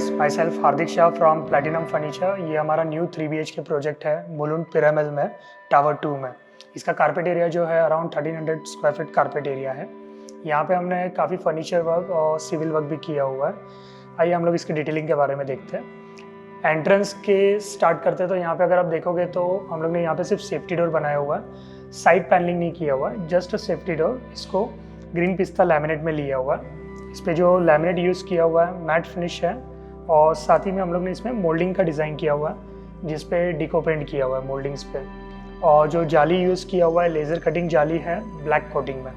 Guys, my self Hardik Shah from platinum furniture. ये हमारा new 3 BHK project है Mulund pyramid में, टावर 2 में। इसका कारपेट एरिया जो है around 1300 square feet carpet area है। यहाँ पे हमने काफ़ी फर्नीचर वर्क और सिविल वर्क भी किया हुआ है। आइए हम लोग इसकी डिटेलिंग के बारे में देखते हैं। एंट्रेंस के स्टार्ट करते हैं तो यहाँ पे अगर आप देखोगे तो हम लोग ने यहाँ पे सिर्फ सेफ्टी डोर बनाया हुआ है, साइड पैनलिंग नहीं किया हुआ है, जस्ट सेफ्टी डोर। इसको ग्रीन पिस्ता लैमिनेट में लिया हुआ है। इस पे जो लैमिनेट यूज़ किया हुआ है मैट फिनिश है, और साथ ही में हम लोग ने इसमें मोल्डिंग का डिज़ाइन किया हुआ है जिस पे डिको पेंट किया हुआ है मोल्डिंग्स पे। और जो जाली यूज़ किया हुआ है लेज़र कटिंग जाली है ब्लैक कोटिंग में,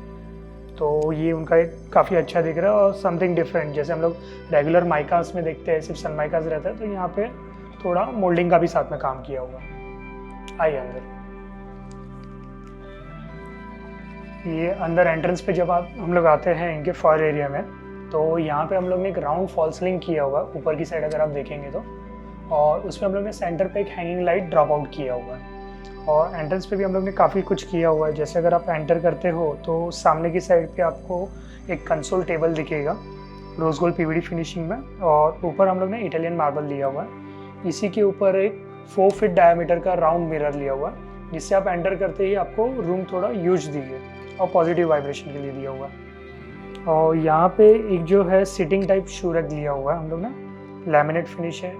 तो ये उनका एक काफ़ी अच्छा दिख रहा है और समथिंग डिफरेंट। जैसे हम लोग रेगुलर माइकास में देखते हैं सिर्फ सन माइकास रहता है, तो यहाँ पे थोड़ा मोल्डिंग का भी साथ में काम किया हुआ है। आइए अंदर। ये अंदर एंट्रेंस पे जब हम लोग आते हैं इनके फॉयर एरिया में, तो यहाँ पे हम लोग ने एक राउंड फॉल सीलिंग किया हुआ है ऊपर की साइड अगर आप देखेंगे तो, और उसमें हम लोग ने सेंटर पे एक हैंगिंग लाइट ड्रॉप आउट किया हुआ है। और एंट्रेंस पे भी हम लोग ने काफ़ी कुछ किया हुआ है। जैसे अगर आप एंटर करते हो तो सामने की साइड पे आपको एक कंसोल टेबल दिखेगा रोज गोल्ड PVD फिनिशिंग में, और ऊपर हम लोग ने इटालियन मार्बल लिया हुआ है। इसी के ऊपर एक 4 फीट डायमीटर का राउंड मिरर लिया हुआ है, जिससे आप एंटर करते ही आपको रूम थोड़ा यूज दिए और पॉजिटिव वाइब्रेशन के लिए दिया हुआ है। और यहाँ पे एक जो है सिटिंग टाइप शू रैक लिया हुआ है हम लोग ने, लैमिनेट फिनिश है।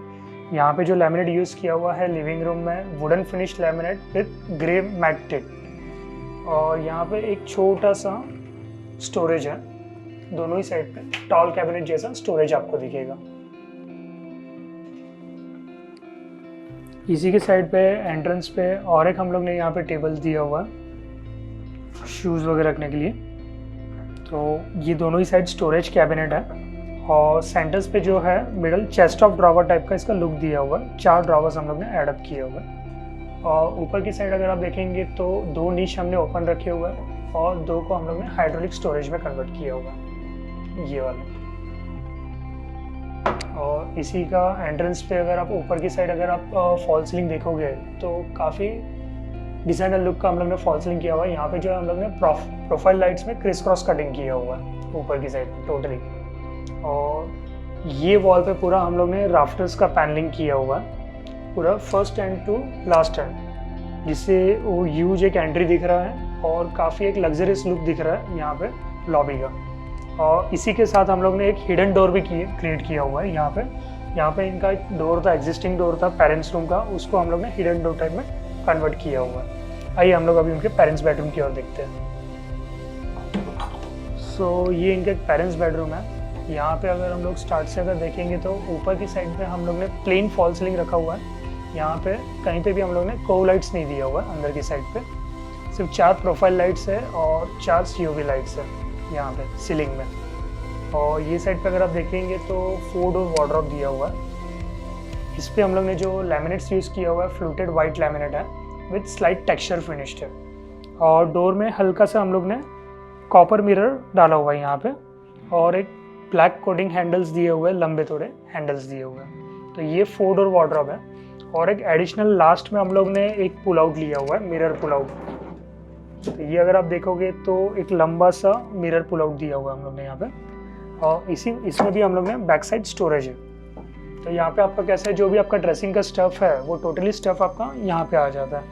यहाँ पे जो लैमिनेट यूज़ किया हुआ है लिविंग रूम में wooden finish laminate with grey matt tip. और यहाँ पे एक छोटा सा स्टोरेज है दोनों ही साइड पे, टॉल कैबिनेट जैसा स्टोरेज आपको दिखेगा। इसी के साइड पे एंट्रेंस पे और एक हम लोग ने यहाँ पे टेबल दिया हुआ है शूज़ वगैरह रखने के लिए। तो ये दोनों ही साइड स्टोरेज कैबिनेट है, और सेंटर्स पे जो है middle chest of drawer type का इसका लुक दिया हुआ है। 4 ड्रॉवर्स हम लोग ने एडअप किए हुए हैं। और ऊपर की साइड अगर आप देखेंगे तो 2 नीश हमने ओपन रखे हुए हैं और 2 को हम लोग ने हाइड्रोलिक स्टोरेज में कन्वर्ट किया हुआ है, ये वाला। और इसी का एंट्रेंस पे अगर आप ऊपर की साइड अगर आप फॉल सीलिंग देखोगे तो काफ़ी डिजाइनर लुक का हम लोग ने फॉल सीलिंग किया हुआ है। यहाँ पे जो है हम लोग ने प्रोफाइल लाइट्स में क्रिस क्रॉस कटिंग किया हुआ है ऊपर की साइड टोटली। और ये वॉल पे पूरा हम लोग ने राफ्टर्स का पैनलिंग किया हुआ है, पूरा first end to last end, जिससे वो ह्यूज एक एंट्री दिख रहा है और काफ़ी एक लग्जरियस लुक दिख रहा है यहाँ पे लॉबी का। और इसी के साथ हम लोग ने एक हिडन डोर भी क्रिएट किया हुआ है यहाँ पे इनका एक डोर था, एग्जिस्टिंग डोर था पेरेंट्स रूम का, उसको हम लोग ने हिडन डोर टाइप में कन्वर्ट किया हुआ है। आइए हम लोग अभी उनके पेरेंट्स बेडरूम की ओर देखते हैं। सो ये इनका एक पेरेंट्स बेडरूम है। यहाँ पे अगर हम लोग स्टार्ट से अगर देखेंगे तो ऊपर की साइड पे हम लोग ने प्लेन फॉल सीलिंग रखा हुआ है। यहाँ पे कहीं पे भी हम लोग ने कोव लाइट्स नहीं दिया हुआ है। अंदर की साइड पे सिर्फ 4 प्रोफाइल लाइट्स है और 4 COV लाइट्स है यहाँ पे सीलिंग में। और ये साइड पे अगर आप देखेंगे तो 4 डोर वार्डरोब दिया हुआ है। इस पे हम लोग ने जो लैमिनेट्स यूज़ किया हुआ है फ्लूटेड वाइट लैमिनेट है विथ स्लाइट टेक्सचर फिनिश्ड है। और डोर में हल्का सा हम लोग ने कॉपर मिरर डाला हुआ है यहाँ पे, और एक ब्लैक कोटिंग हैंडल्स दिए हुए हैं, लंबे थोड़े हैंडल्स दिए हुए हैं। तो ये 4 डोर वार्डरोब है। और एक एडिशनल लास्ट में हम लोग ने एक पुल आउट लिया हुआ है, मिरर पुल आउट। तो ये अगर आप देखोगे तो एक लंबा सा मिरर पुल आउट दिया हुआ है हम लोग ने यहाँ पे। और इसमें भी हम लोग ने बैक साइड स्टोरेज है। तो यहाँ पे आपका कैसा है, जो भी आपका ड्रेसिंग का स्टफ है वो टोटली स्टफ आपका यहाँ पे आ जाता है,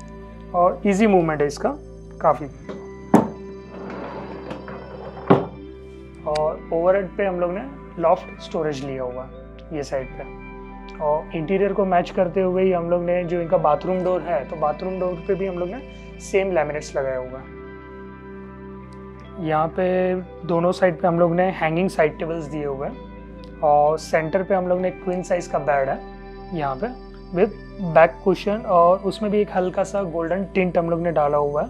और ईजी मूवमेंट है इसका काफ़ी। और ओवरहेड पे हम लोग ने लॉफ्ट स्टोरेज लिया हुआ है ये साइड पे। और इंटीरियर को मैच करते हुए ही हम लोग ने जो इनका बाथरूम डोर है, तो बाथरूम डोर पे भी हम लोग ने सेम लैमिनेट्स लगाया हुआ है। यहाँ पे दोनों साइड पे हम लोग ने हैंगिंग साइड टेबल्स दिए हुए हैं, और सेंटर पे हम लोग ने क्वीन साइज का बेड है यहाँ पे विद बैक कुशन, और उसमें भी एक हल्का सा गोल्डन टिंट हम लोग ने डाला हुआ है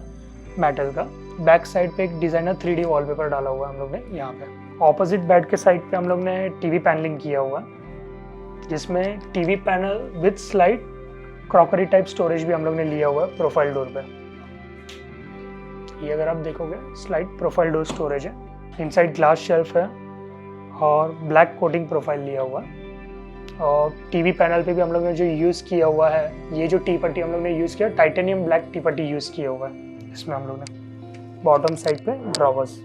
मेटल का। बैक साइड पे एक डिज़ाइनर 3D वॉलपेपर डाला हुआ है हम लोग ने यहाँ पे। ऑपोजिट बेड के साइड पे हम लोग ने TV पैनलिंग किया हुआ है, जिसमें TV panel with slide crockery type storage भी हम लोग ने लिया हुआ है प्रोफाइल डोर पे। ये अगर आप देखोगे स्लाइड प्रोफाइल डोर स्टोरेज है। इनसाइड ग्लास शेल्फ है और ब्लैक कोटिंग प्रोफाइल लिया हुआ है। और TV पैनल पे भी हम लोग ने जो यूज़ किया हुआ है, ये जो टी पट्टी हम लोग ने यूज़ किया, टाइटेनियम ब्लैक टी पट्टी यूज़ किया हुआ है इसमें हम लोग ने। बॉटम साइड पे ड्रॉवर्स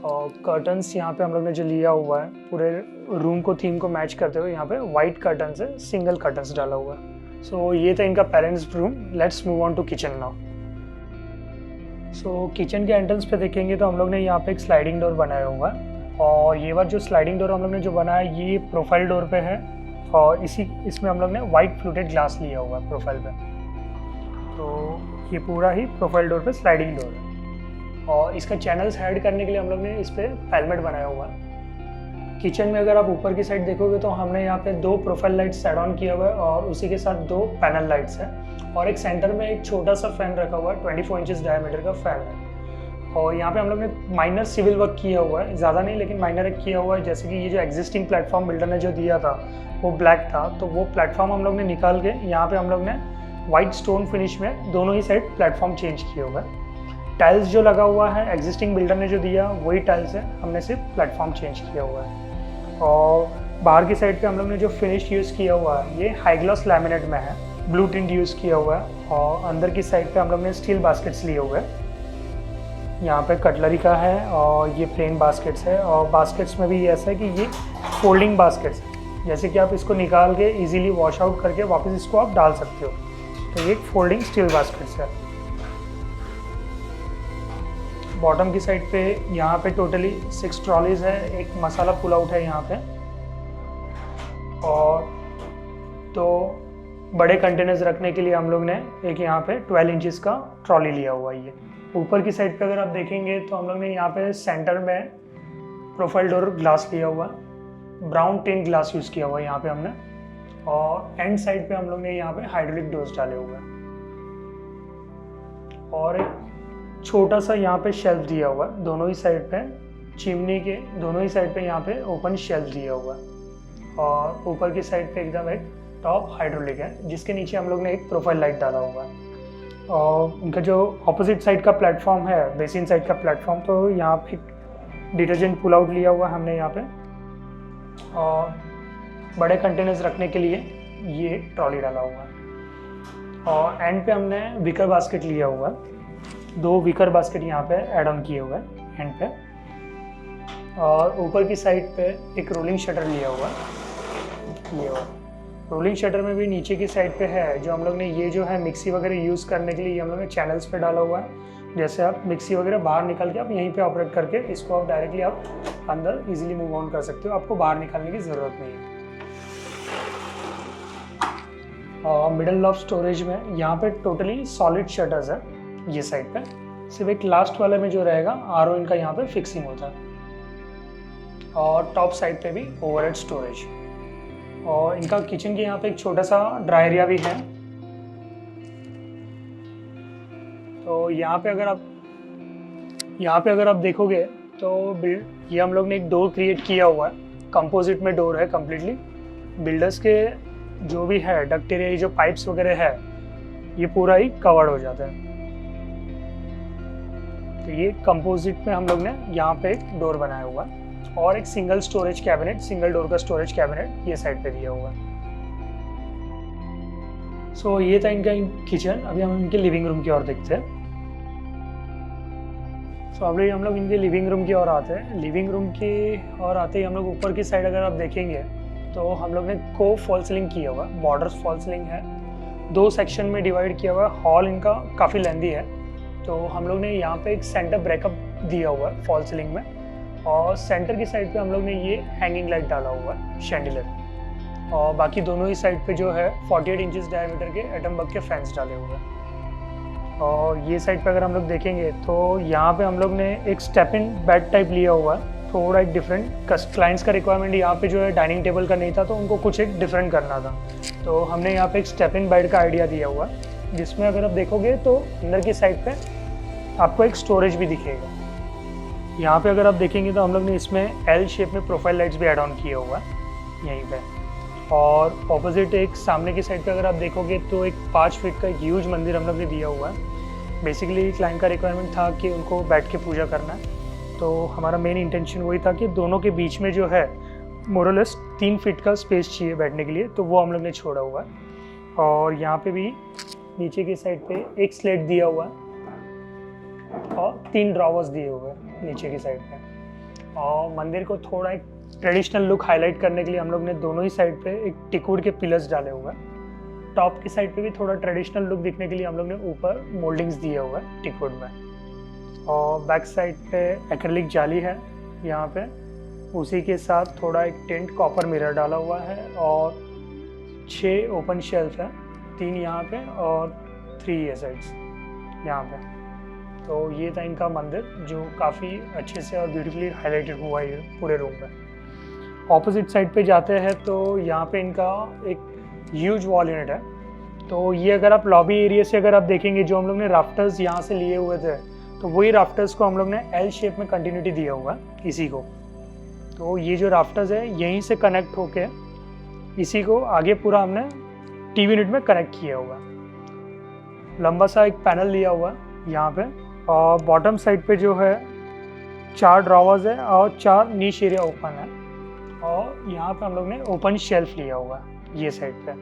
और कर्टन्स यहाँ पे हम लोग ने जो लिया हुआ है पूरे रूम को थीम को मैच करते हुए यहाँ पे वाइट कर्टन से सिंगल कर्टन्स डाला हुआ है। सो ये था इनका parents room. Let's move on to kitchen now. So kitchen के एंट्रेंस पे देखेंगे तो हम लोग ने यहाँ पे एक स्लाइडिंग डोर बनाया हुआ है, और ये बार जो स्लाइडिंग डोर हम लोग ने जो बनाया ये प्रोफाइल डोर पे है, और इसमें हम लोग ने वाइट फ्लूटेड ग्लास लिया हुआ है प्रोफाइल पे। तो ये पूरा ही प्रोफाइल डोर पे स्लाइडिंग डोर है, और इसका चैनल्स हाइड करने के लिए हम लोग ने इस पर पेलमेट बनाया हुआ है। किचन में अगर आप ऊपर की साइड देखोगे तो हमने यहाँ पे 2 प्रोफाइल लाइट्स एड ऑन किया हुआ है, और उसी के साथ 2 पैनल लाइट्स है, और एक सेंटर में एक छोटा सा फैन रखा हुआ है, 24 इंचेस डायमीटर का फैन है। और यहाँ पे हम लोग ने माइनर सिविल वर्क किया हुआ है, ज़्यादा नहीं लेकिन माइनर एक किया हुआ है। जैसे कि ये जो एग्जिस्टिंग प्लेटफॉर्म बिल्डर ने जो दिया था वो ब्लैक था, तो वो प्लेटफॉर्म हम लोग ने निकाल के यहाँ पे हम लोग ने वाइट स्टोन फिनिश में दोनों ही साइड प्लेटफॉर्म चेंज किया हुआ है। टाइल्स जो लगा हुआ है एग्जिस्टिंग बिल्डर ने जो दिया वही टाइल्स है, हमने सिर्फ प्लेटफॉर्म चेंज किया हुआ है। और बाहर की साइड पे हम लोग ने जो फिनिश यूज़ किया हुआ है ये हाई ग्लॉस लैमिनेट में है, ब्लू टिंट यूज़ किया हुआ है। और अंदर की साइड पे हम लोग ने स्टील बास्केट्स लिए हुए हैं। यहाँ पे कटलरी का है, और ये प्लेन बास्केट्स है, और बास्केट्स में भी ऐसा है कि ये फोल्डिंग बास्केट्स है, जैसे कि आप इसको निकाल के इजीली वॉश आउट करके वापस इसको आप डाल सकते हो। तो ये एक फोल्डिंग स्टील बास्केट्स है। बॉटम की साइड पे यहाँ पे टोटली 6 ट्रॉलीज है, एक मसाला पुल आउट है यहाँ पे, और 2 बड़े कंटेनर्स रखने के लिए हम लोग ने एक यहाँ पे 12 इंचेस का ट्रॉली लिया हुआ है। ये ऊपर की साइड पे अगर आप देखेंगे तो हम लोग ने यहाँ पे सेंटर में प्रोफाइल डोर ग्लास लिया हुआ है, ब्राउन टिन ग्लास यूज़ किया हुआ है यहाँ पे हमने, और एंड साइड पे हम लोग ने यहाँ पे हाइड्रोलिक डोर्स डाले हुए हैं, और एक छोटा सा यहाँ पे शेल्फ दिया हुआ है दोनों ही साइड पे, चिमनी के दोनों ही साइड पे यहाँ पे ओपन शेल्फ दिया हुआ है, और ऊपर की साइड पे एकदम एक टॉप हाइड्रोलिक है जिसके नीचे हम लोग ने एक प्रोफाइल लाइट डाला हुआ है। और उनका जो ऑपोजिट साइड का प्लेटफॉर्म है, बेसिन साइड का प्लेटफॉर्म, तो यहाँ पे एक डिटर्जेंट पुल आउट लिया हुआ है हमने यहाँ पे, और बड़े कंटेनर्स रखने के लिए ये ट्रॉली डाला हुआ है। और एंड पे हमने विकर बास्केट लिया हुआ है, 2 विकर बास्केट यहाँ पे ऐड ऑन किए हुए हैं एंड पे, और ऊपर की साइड पे एक रोलिंग शटर लिया हुआ है। ये रोलिंग शटर में भी नीचे की साइड पे है जो हम लोग ने ये जो है मिक्सी वगैरह यूज़ करने के लिए ये हम लोग ने चैनल्स पे डाला हुआ है। जैसे आप मिक्सी वगैरह बाहर निकाल के आप यहीं पे ऑपरेट करके इसको आप डायरेक्टली आप अंदर इजीली मूव ऑन कर सकते हो, आपको बाहर निकालने की ज़रूरत नहीं है। और मिडल ऑफ स्टोरेज में यहाँ पे टोटली सॉलिड शटर्स है ये साइड पे, सिर्फ एक लास्ट वाले में जो रहेगा आरओ इनका यहाँ पे फिक्सिंग होता है, और टॉप साइड पे भी ओवरहेड स्टोरेज, और इनका किचन के यहाँ पे एक छोटा सा ड्राई एरिया भी है। तो यहाँ पे अगर आप देखोगे तो ये हम लोग ने एक डोर क्रिएट किया हुआ है, कंपोजिट में डोर है कम्प्लीटली। बिल्डर्स के जो भी है डक्ट एरिया, जो पाइप्स वगैरह है ये पूरा ही कवर्ड हो जाता है। तो ये कंपोजिट में हम लोग ने यहाँ पे एक डोर बनाया हुआ है, और एक single storage cabinet, single door का स्टोरेज कैबिनेट ये साइड पे दिया हुआ है। सो ये था इनका किचन। अभी हम इनके लिविंग रूम की ओर देखते हैं। सो अभी हम लोग इनके लिविंग रूम की ओर आते हैं। लिविंग रूम की ओर आते ही हम लोग ऊपर की साइड अगर आप देखेंगे तो हम लोग ने को फॉल सीलिंग किया हुआ है, बॉर्डर्स फॉल सीलिंग है, 2 सेक्शन में डिवाइड किया हुआ है। हॉल इनका काफ़ी लेंदी है, तो हम लोग ने यहाँ पे एक सेंटर ब्रेकअप दिया हुआ है फॉल सीलिंग में, और सेंटर की साइड पे हम लोग ने ये हैंगिंग लाइट डाला हुआ है शैंडिलियर, और बाकी दोनों ही साइड पे जो है 48 इंचेस डायमीटर के एटम बग के फैंस डाले हुए हैं। और ये साइड पे अगर हम लोग देखेंगे तो यहाँ पे हम लोग ने एक स्टेप इन बेड टाइप लिया हुआ है, थोड़ा एक डिफरेंट। क्लाइंट्स का रिक्वायरमेंट यहाँ पे जो है डाइनिंग टेबल का नहीं था, तो उनको कुछ एक डिफरेंट करना था, तो हमने यहाँ पे एक स्टेप इन बेड का आइडिया दिया हुआ है, जिसमें अगर आप देखोगे तो अंदर की साइड पे आपको एक स्टोरेज भी दिखेगा। यहाँ पे अगर आप देखेंगे तो हम लोग ने इसमें एल शेप में प्रोफाइल लाइट्स भी ऐड ऑन किया हुआ है यहीं पे। और ऑपोजिट एक सामने की साइड पे अगर आप देखोगे तो एक 5 फीट का ह्यूज मंदिर हम लोग ने दिया हुआ है। बेसिकली क्लाइंट का रिक्वायरमेंट था कि उनको बैठ के पूजा करना है, तो हमारा मेन इंटेंशन वही था कि दोनों के बीच में जो है मोरलेस 3 फीट का स्पेस चाहिए बैठने के लिए, तो वो हम लोग ने छोड़ा हुआ है। और यहाँ पे भी नीचे की साइड पे एक स्लेट दिया हुआ है और 3 ड्रॉवर्स दिए हुए हैं नीचे की साइड पे। और मंदिर को थोड़ा एक ट्रेडिशनल लुक हाईलाइट करने के लिए हम लोग ने दोनों ही साइड पे एक टिकवुड के पिलर्स डाले हुए हैं। टॉप की साइड पे भी थोड़ा ट्रेडिशनल लुक दिखने के लिए हम लोग ने ऊपर मोल्डिंग्स दिया हुआ है टिकवुड में। और बैक साइड पे एक्रिलिक जाली है यहाँ पे, उसी के साथ थोड़ा एक टेंट कॉपर मिरर डाला हुआ है और 6 ओपन शेल्फ है, 3 यहाँ पे और 3 ये साइड्स यहाँ पे। तो ये था इनका मंदिर जो काफ़ी अच्छे से और ब्यूटीफुली हाईलाइटेड हुआ है पूरे रूम में। ऑपोजिट साइड पे जाते हैं तो यहाँ पे इनका एक ह्यूज वॉल यूनिट है। तो ये अगर आप लॉबी एरिया से अगर आप देखेंगे, जो हम लोग ने राफ्टर्स यहाँ से लिए हुए थे, तो वही राफ्टर्स को हम लोग ने एल शेप में कंटिन्यूटी दिया हुआ है इसी को। तो ये जो राफ्टर्स है यहीं से कनेक्ट होके इसी को आगे पूरा हमने टीवी यूनिट में कनेक्ट किया हुआ है। लंबा सा एक पैनल लिया हुआ है यहाँ पे, और बॉटम साइड पे जो है 4 ड्रॉवर्स है और 4 नीश एरिया ओपन है। और यहाँ पे हम लोग ने ओपन शेल्फ लिया हुआ है ये साइड पे।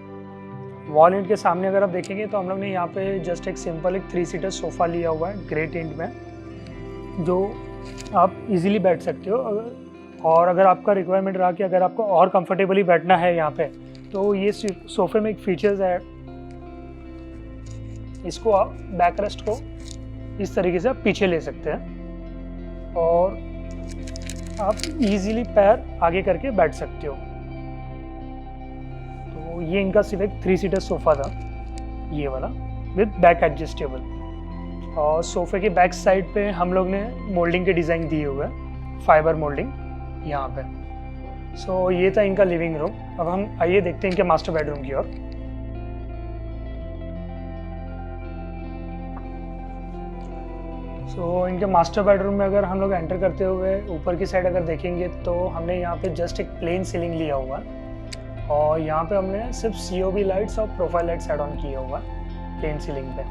वॉल यूनिट के सामने अगर आप देखेंगे तो हम लोग ने यहाँ पे जस्ट एक सिंपल एक 3 सीटर सोफ़ा लिया हुआ है ग्रे टिंट में, जो आप इजीली बैठ सकते हो। और अगर आपका रिक्वायरमेंट रहा कि अगर आपको और कंफर्टेबली बैठना है यहाँ पे, तो ये सोफे में एक फीचर्स है, इसको आप बैक रेस्ट को इस तरीके से आप पीछे ले सकते हैं और आप इजीली पैर आगे करके बैठ सकते हो। तो ये इनका सिर्फ एक 3 सीटर सोफ़ा था ये वाला विद बैक एडजस्टेबल। और सोफ़े के बैक साइड पे हम लोग ने मोल्डिंग के डिज़ाइन दिए हुए हैं, फाइबर मोल्डिंग यहाँ पे। सो ये था इनका लिविंग रूम। अब हम आइए देखते हैं इनके मास्टर बेडरूम की ओर। सो इनके मास्टर बेडरूम में अगर हम लोग एंटर करते हुए ऊपर की साइड अगर देखेंगे तो हमने यहाँ पे जस्ट एक प्लेन सीलिंग लिया हुआ है और यहाँ पे हमने सिर्फ COB लाइट्स और प्रोफाइल लाइट्स ऐड ऑन किया हुआ है प्लेन सीलिंग पे।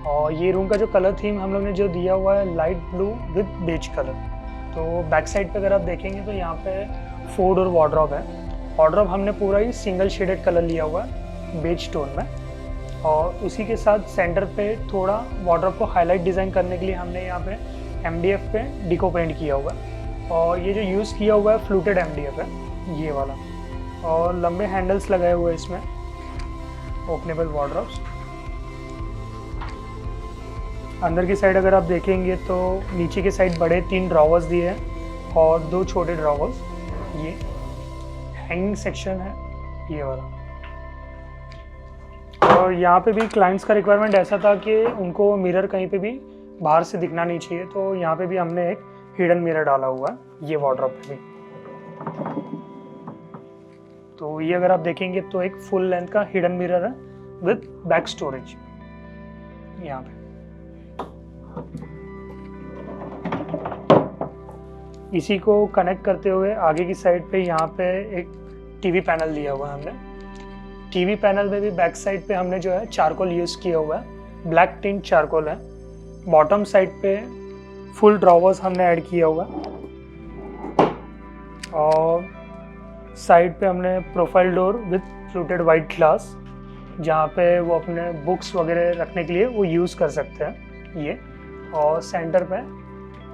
और ये रूम का जो कलर थीम हम लोग ने जो दिया हुआ है light blue with beige colour. तो बैक साइड पे अगर आप देखेंगे तो यहाँ पे 4 डोर वार्डरोब है। वार्डरोब हमने पूरा ही सिंगल शेडेड कलर लिया हुआ है बेज टोन में, और उसी के साथ सेंटर पे थोड़ा वार्डरोब को हाईलाइट डिज़ाइन करने के लिए हमने यहाँ पे MDF पे डिको पेंट किया हुआ है। और ये जो यूज़ किया हुआ है फ्लूटेड MDF है ये वाला, और लंबे हैंडल्स लगाए हुए हैं इसमें, ओपनेबल वार्डरोब्स। अंदर की साइड अगर आप देखेंगे तो नीचे की साइड बड़े 3 ड्रॉवर्स दिए हैं और 2 छोटे ड्रॉवर्स। ये हैंगिंग सेक्शन है ये वाला। और यहाँ पे भी क्लाइंट्स का रिक्वायरमेंट ऐसा था कि उनको मिरर कहीं पे भी बाहर से दिखना नहीं चाहिए, तो यहाँ पे भी हमने एक हिडन मिरर डाला हुआ है ये वार्डरोब पे भी। तो ये अगर आप देखेंगे तो एक फुल लेंथ का हिडन मिरर है विद बैक स्टोरेज यहाँ पे। इसी को कनेक्ट करते हुए आगे की साइड पे यहाँ पे एक टीवी पैनल लिया हुआ है हमने। टीवी पैनल में भी बैक साइड पे हमने जो है चारकोल यूज़ किया हुआ है, ब्लैक टिंट चारकोल है। बॉटम साइड पे फुल ड्रॉवर्स हमने ऐड किया हुआ है और साइड पे हमने profile door with fluted white glass, जहाँ पे वो अपने बुक्स वगैरह रखने के लिए वो यूज़ कर सकते हैं ये। और सेंटर पे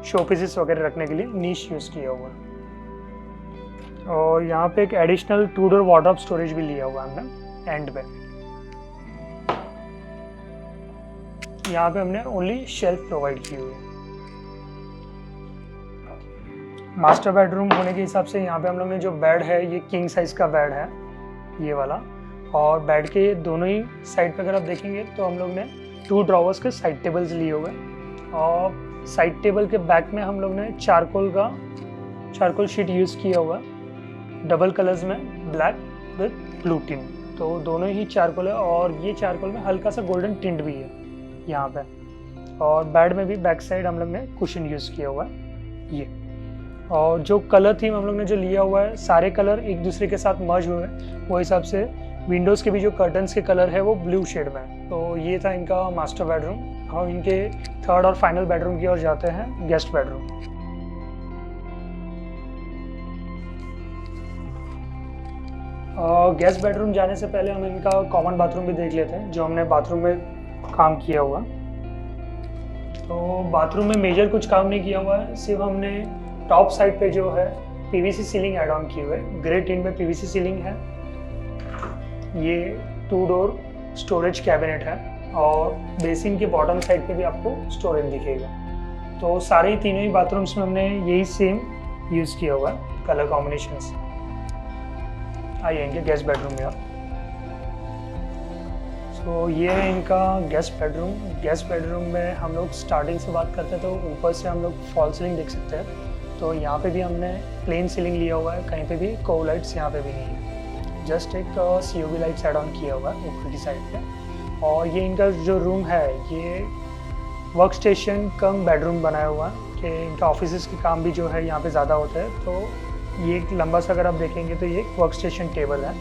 शो पीसेस वगैरह रखने के लिए नीश यूज़ किया हुआ है। और यहाँ पे एक एडिशनल 2 डोर वार्डरोब स्टोरेज भी लिया हुआ है हमने एंड पे। यहाँ पे हमने ओनली शेल्फ प्रोवाइड की हुई है। मास्टर बेडरूम होने के हिसाब से यहाँ पे हम लोग ने जो बेड है ये किंग साइज का बेड है ये वाला। और बेड के दोनों ही साइड पे अगर आप देखेंगे तो हम लोग ने 2 ड्रॉवर्स के साइड टेबल्स लिए हुए हैं। और साइड टेबल के बैक में हम लोग ने चारकोल शीट यूज़ किया हुआ है डबल कलर्स में, ब्लैक विद ब्लू टिंट। तो दोनों ही चारकोल है और ये चारकोल में हल्का सा गोल्डन टिंट भी है यहाँ पे। और बेड में भी बैक साइड हम लोग ने कुशन यूज़ किया हुआ है ये। और जो कलर थीम हम लोग ने जो लिया हुआ है सारे कलर एक दूसरे के साथ मर्ज हुए हैं, वो हिसाब से विंडोज़ के भी जो कर्टन्स के कलर है वो ब्लू शेड में है। तो ये था इनका मास्टर बेडरूम। हम इनके 3rd और फाइनल बेडरूम की ओर जाते हैं, गेस्ट बेडरूम। गेस्ट बेडरूम जाने से पहले हम इनका कॉमन बाथरूम भी देख लेते हैं जो हमने बाथरूम में काम किया हुआ। तो बाथरूम में मेजर कुछ काम नहीं किया हुआ है, सिर्फ हमने टॉप साइड पे जो है पीवीसी सीलिंग ऐड ऑन की हुई है, ग्रे टिन में पीवीसी सीलिंग है। ये 2 डोर स्टोरेज कैबिनेट है और बेसिन के बॉटम साइड पे भी आपको स्टोरेज दिखेगा। तो सारे तीनों ही बाथरूम्स में हमने यही सेम यूज़ किया हुआ है कलर कॉम्बिनेशन से। आइए इनके गेस्ट बेडरूम में आप। तो ये है इनका गेस्ट बेडरूम। गेस्ट बेडरूम में हम लोग स्टार्टिंग से बात करते हैं तो ऊपर से हम लोग फॉल सीलिंग देख सकते हैं। तो यहाँ पे भी हमने प्लेन सीलिंग लिया हुआ है, कहीं पे भी कोव लाइट्स यहाँ पे भी नहीं है, जस्ट एक COB लाइट्स ऐड ऑन किया हुआ है ऊपर की साइड पे। और ये इनका जो रूम है ये वर्क स्टेशन कम बेडरूम बनाया हुआ है कि इनका ऑफिस के काम भी जो है यहाँ पे ज़्यादा होता है। तो ये एक लंबा सा अगर आप देखेंगे तो ये वर्क स्टेशन टेबल है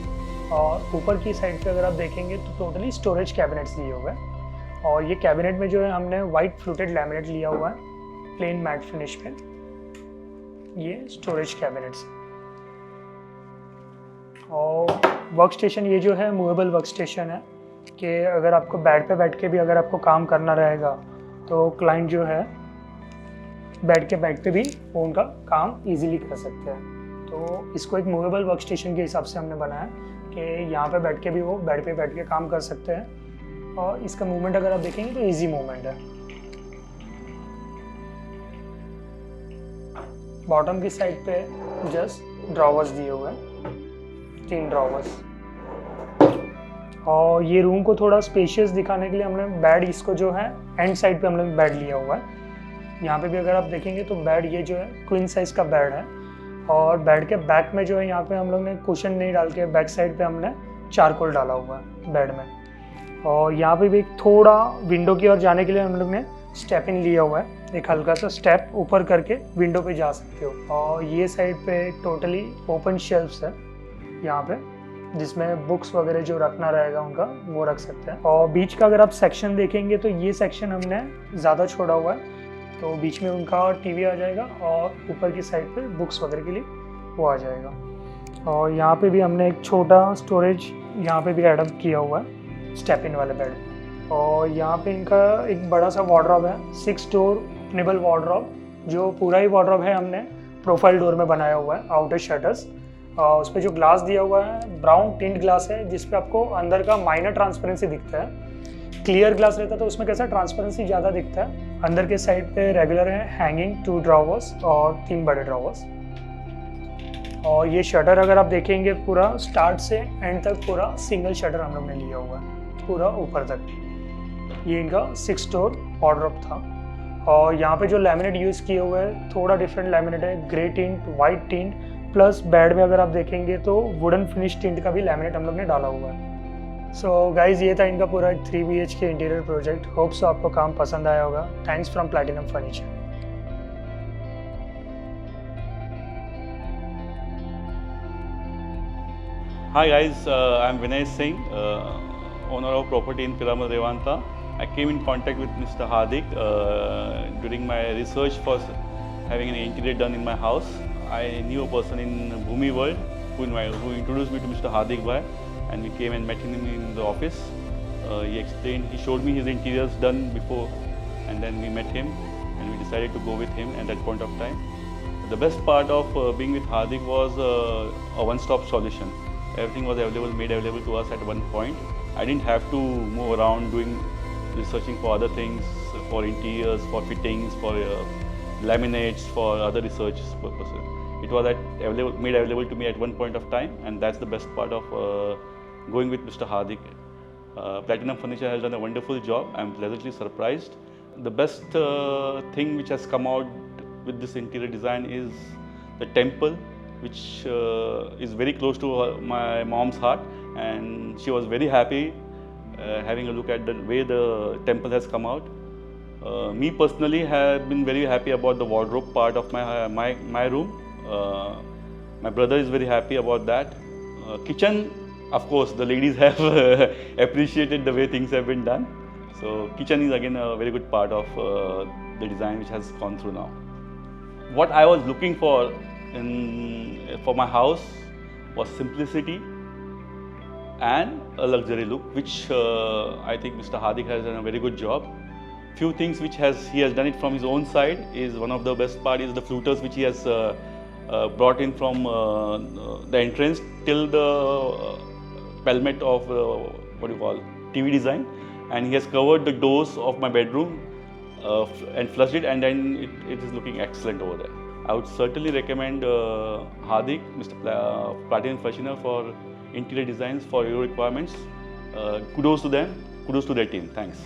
और ऊपर की साइड पे अगर आप देखेंगे तो टोटली स्टोरेज कैबिनेट्स लिए हुए हैं। और ये कैबिनेट में जो है हमने वाइट फ्लूटेड लैमिनेट लिया हुआ है प्लेन मैट फिनिश पे। ये स्टोरेज कैबिनेट्स और वर्क स्टेशन ये जो है मूवेबल वर्क स्टेशन है कि अगर आपको बेड पे बैठ के भी अगर आपको काम करना रहेगा तो क्लाइंट जो है बेड पे भी वो उनका काम इजीली कर सकते हैं। तो इसको एक मूवेबल वर्क स्टेशन के हिसाब से हमने बनाया कि यहाँ पे बैठ के भी वो बेड पे बैठ के काम कर सकते हैं। और इसका मूवमेंट अगर आप देखेंगे तो इजी मूवमेंट है। बॉटम की साइड पे जस्ट ड्रॉवर्स दिए हुए हैं, 3 ड्रॉवर्स। और ये रूम को थोड़ा स्पेशियस दिखाने के लिए हमने बेड इसको जो है एंड साइड पे हमने बेड लिया हुआ है। यहाँ पे भी अगर आप देखेंगे तो बेड ये जो है क्वीन साइज का बेड है और बेड के बैक में जो है यहाँ पे हम लोग ने कुशन नहीं डाल के बैक साइड पे हमने चारकोल डाला हुआ है बेड में। और यहाँ पे भी थोड़ा विंडो की ओर जाने के लिए हम लोग ने स्टेप इन लिया हुआ है, एक हल्का सा स्टेप ऊपर करके विंडो पे जा सकते हो। और ये साइड पे टोटली ओपन शेल्फ्स है यहाँ पे, जिसमें बुक्स वगैरह जो रखना रहेगा उनका वो रख सकते हैं। और बीच का अगर आप सेक्शन देखेंगे तो ये सेक्शन हमने ज़्यादा छोड़ा हुआ है, तो बीच में उनका टीवी आ जाएगा और ऊपर की साइड पे बुक्स वगैरह के लिए वो आ जाएगा। और यहाँ पे भी हमने एक छोटा स्टोरेज यहाँ पे भी एडअप किया हुआ है स्टेप इन वाले बेड। और यहाँ पे इनका एक बड़ा सा वार्डरोब है, 6 डोर ओपनेबल वार्डरोब, जो पूरा ही वार्डरोब है हमने प्रोफाइल डोर में बनाया हुआ है आउटर शटर्स। उस पर जो ग्लास दिया हुआ है ब्राउन टिंट ग्लास है, जिसपे आपको अंदर का माइनर ट्रांसपेरेंसी दिखता है। क्लियर ग्लास रहता तो उसमें कैसा ट्रांसपेरेंसी ज़्यादा दिखता है। अंदर के साइड पे रेगुलर है हैंगिंग 2 ड्रॉवर्स और 3 बड़े ड्रॉवर्स। और ये शटर अगर आप देखेंगे पूरा स्टार्ट से एंड तक पूरा सिंगल शटर हम लोग ने लिया हुआ है पूरा ऊपर तक। ये इनका 6 डोर वार्डरोब था। और यहाँ पे जो लैमिनेट यूज़ किए हुए हैं थोड़ा डिफरेंट लैमिनेट है, grey tint, white tint, plus bed में अगर आप देखेंगे तो वुडन फिनिश टिंट का भी लैमिनेट हम लोग ने डाला हुआ है। सो गाइज ये था इनका पूरा 3 BHK interior project. Hope so आपको काम पसंद आया होगा। Thanks from platinum furniture. Hi guys, I'm Vinay Singh, owner of property in Piramal Revanta. I came in contact with Mr. Hardik during my research for having an interior done in my house. I knew a person in Bhumi World who introduced me to Mr. Hardik bhai, and we came and met him in the office. He showed me his interiors done before, and then we met him and we decided to go with him at that point of time. The best part of being with Hardik was a one-stop solution. Everything was made available to us at one point. I didn't have to move around researching for other things, for interiors, for fittings, for laminates, for other research purposes. It was made available to me at one point of time, and that's the best part of going with Mr. Hardik. Platinum Furniture has done a wonderful job. I'm pleasantly surprised. The best thing which has come out with this interior design is the temple, which is very close to my mom's heart, and she was very happy having a look at the way the temple has come out. Me personally have been very happy about the wardrobe part of my room. My brother is very happy about that. Kitchen, of course, the ladies have appreciated the way things have been done. So kitchen is again a very good part of the design which has gone through now. What I was looking for for my house was simplicity and a luxury look, which I think Mr. Hardik has done a very good job. Few things which he has done it from his own side is one of the best part is the floaters which he has brought in from the entrance till the pelmet of what do you call TV design, and he has covered the doors of my bedroom and flushed it, and then it is looking excellent over there. I would certainly recommend Hardik, Mr. Platinum Fasciner for interior designs for your requirements. Kudos to them, kudos to their team. Thanks.